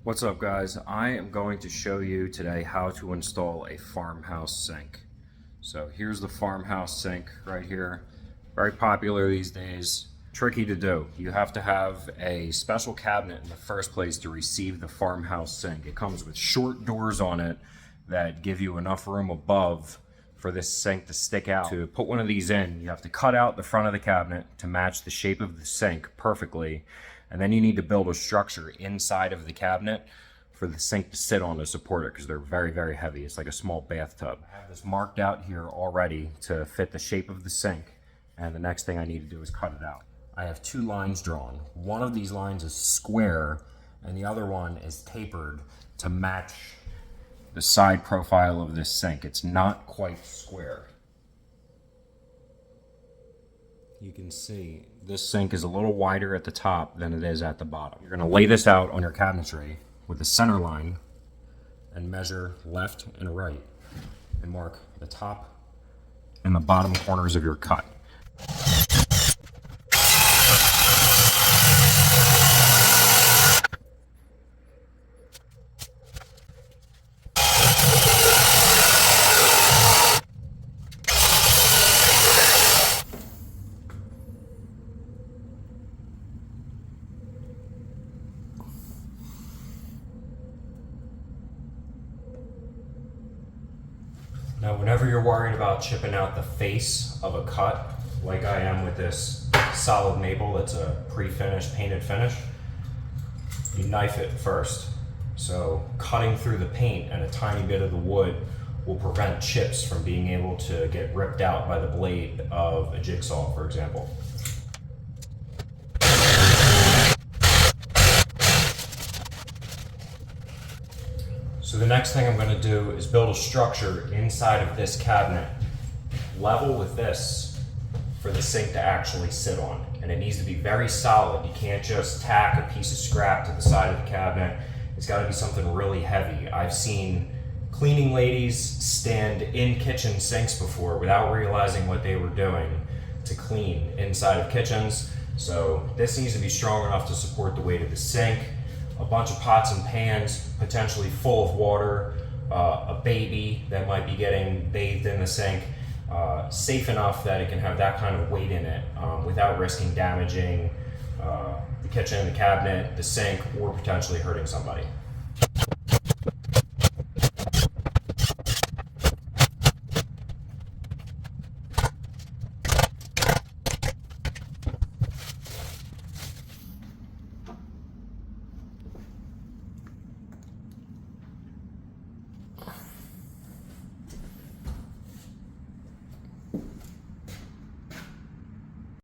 What's up, guys? I am going to show you today how to install a farmhouse sink. So here's the farmhouse sink right here. Very popular these days. Tricky to do. You have to have a special cabinet in the first place to receive the farmhouse sink. It comes with short doors on it that give you enough room above for this sink to stick out. To put one of these in, you have to cut out the front of the cabinet to match the shape of the sink perfectly. And then you need to build a structure inside of the cabinet for the sink to sit on to support it, because they're very, very heavy. It's like a small bathtub. I have this marked out here already to fit the shape of the sink, and the next thing I need to do is cut it out. I have two lines drawn. One of these lines is square, and the other one is tapered to match the side profile of this sink. It's not quite square. You can see this sink is a little wider at the top than it is at the bottom. You're going to lay this out on your cabinetry with the center line and measure left and right and mark the top and the bottom corners of your cut. Now, whenever you're worried about chipping out the face of a cut, like I am with this solid maple that's a pre-finished painted finish, you knife it first. So cutting through the paint and a tiny bit of the wood will prevent chips from being able to get ripped out by the blade of a jigsaw, for example. So the next thing I'm going to do is build a structure inside of this cabinet, level with this, for the sink to actually sit on. And it needs to be very solid. You can't just tack a piece of scrap to the side of the cabinet. It's got to be something really heavy. I've seen cleaning ladies stand in kitchen sinks before without realizing what they were doing to clean inside of kitchens. So this needs to be strong enough to support the weight of the sink. A bunch of pots and pans, potentially full of water, a baby that might be getting bathed in the sink, safe enough that it can have that kind of weight in it without risking damaging the kitchen, the cabinet, the sink, or potentially hurting somebody.